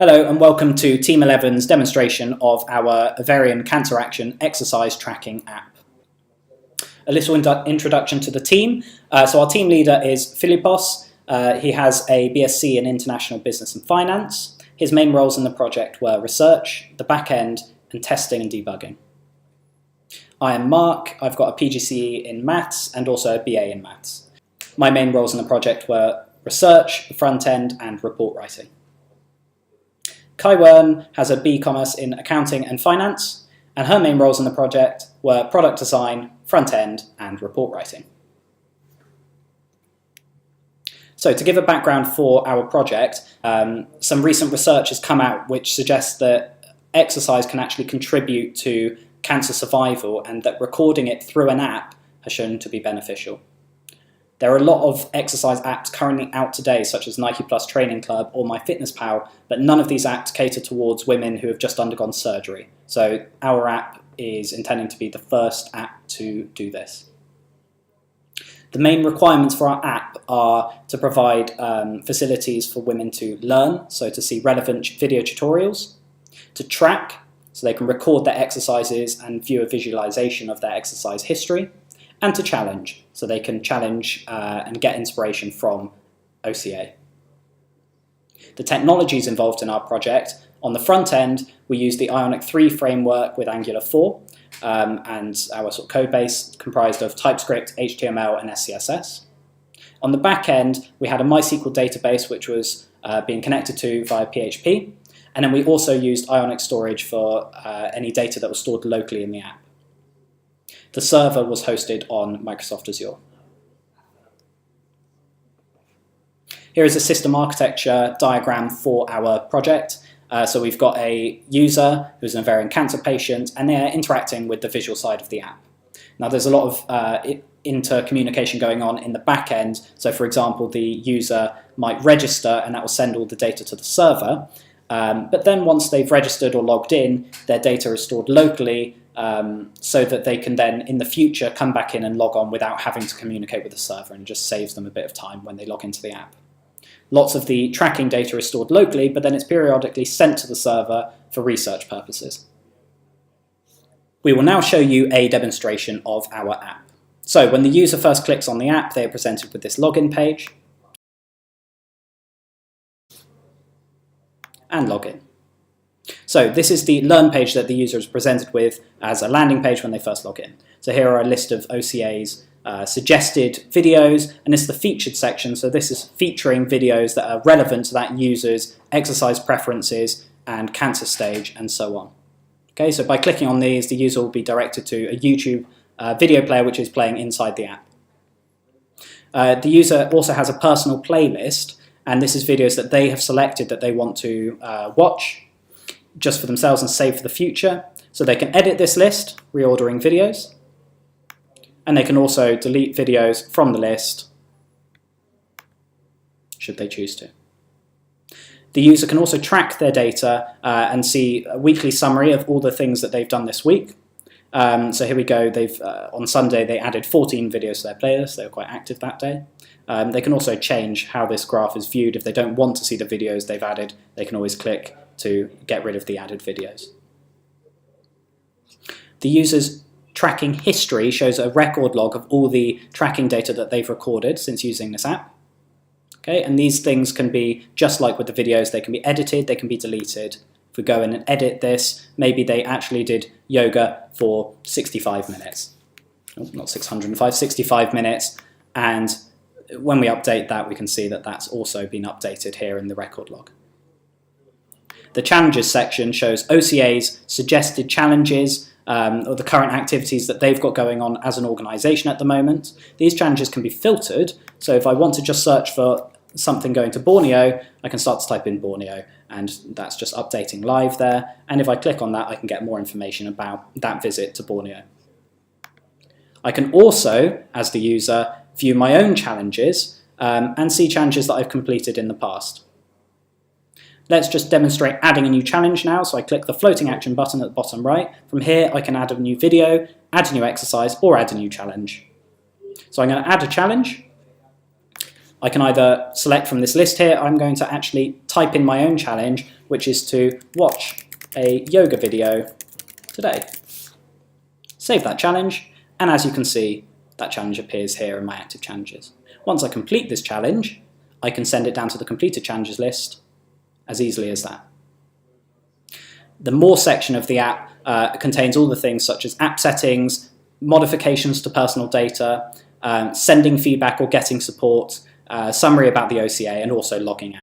Hello and welcome to Team 11's demonstration of our ovarian cancer action exercise tracking app. A little introduction to the team. So our team leader is Philippos. He has a BSc in International Business and Finance. His main roles in the project were research, the back end, and testing and debugging. I am Mark. I've got a PGCE in Maths and also a BA in Maths. My main roles in the project were research, the front end, and report writing. Kai Wern has a B-Commerce in Accounting and Finance, and her main roles in the project were product design, front end, and report writing. So to give a background for our project, some recent research has come out which suggests that exercise can actually contribute to cancer survival and that recording it through an app has shown to be beneficial. There are a lot of exercise apps currently out today, such as Nike Plus Training Club or MyFitnessPal, but none of these apps cater towards women who have just undergone surgery. So our app is intending to be the first app to do this. The main requirements for our app are to provide facilities for women to learn, so to see relevant video tutorials, to track, so they can record their exercises and view a visualization of their exercise history, and to challenge, so they can challenge and get inspiration from OCA. The technologies involved in our project, on the front end, we use the Ionic 3 framework with Angular 4, and our sort of code base comprised of TypeScript, HTML, and SCSS. On the back end, we had a MySQL database which was being connected to via PHP, and then we also used Ionic storage for any data that was stored locally in the app. The server was hosted on Microsoft Azure. Here is a system architecture diagram for our project. So we've got a user who's an ovarian cancer patient, and they're interacting with the visual side of the app. Now there's a lot of intercommunication going on in the back end. So for example, the user might register and that will send all the data to the server. But then once they've registered or logged in, their data is stored locally so that they can then in the future come back in and log on without having to communicate with the server, and just saves them a bit of time when they log into the app. Lots of the tracking data is stored locally, but then it's periodically sent to the server for research purposes. We will now show you a demonstration of our app. So when the user first clicks on the app, they are presented with this login page and login. So this is the Learn page that the user is presented with as a landing page when they first log in. So here are a list of OCA's suggested videos, and this is the featured section. So this is featuring videos that are relevant to that user's exercise preferences and cancer stage and so on. Okay, so by clicking on these, the user will be directed to a YouTube video player which is playing inside the app. The user also has a personal playlist, and this is videos that they have selected that they want to watch just for themselves and save for the future. So they can edit this list, reordering videos, and they can also delete videos from the list, should they choose to. The user can also track their data and see a weekly summary of all the things that they've done this week. So here we go, on Sunday they added 14 videos to their playlist, they were quite active that day. They can also change how this graph is viewed. If they don't want to see the videos they've added, they can always click to get rid of the added videos. The user's tracking history shows a record log of all the tracking data that they've recorded since using this app. Okay, and these things can be, just like with the videos, they can be edited, they can be deleted. If we go in and edit this, maybe they actually did yoga for 65 minutes. Oh, not 605, 65 minutes. And when we update that, we can see that that's also been updated here in the record log. The challenges section shows OCA's suggested challenges or the current activities that they've got going on as an organisation at the moment. These challenges can be filtered, so if I want to just search for something going to Borneo, I can start to type in Borneo, and that's just updating live there. And if I click on that, I can get more information about that visit to Borneo. I can also, as the user, view my own challenges and see challenges that I've completed in the past. Let's just demonstrate adding a new challenge now. So I click the floating action button at the bottom right. From here, I can add a new video, add a new exercise, or add a new challenge. So I'm going to add a challenge. I can either select from this list here, I'm going to actually type in my own challenge, which is to watch a yoga video today. Save that challenge, and as you can see, that challenge appears here in my active challenges. Once I complete this challenge, I can send it down to the completed challenges list as easily as that. The More section of the app contains all the things such as app settings, modifications to personal data, sending feedback or getting support, summary about the OCA, and also logging out.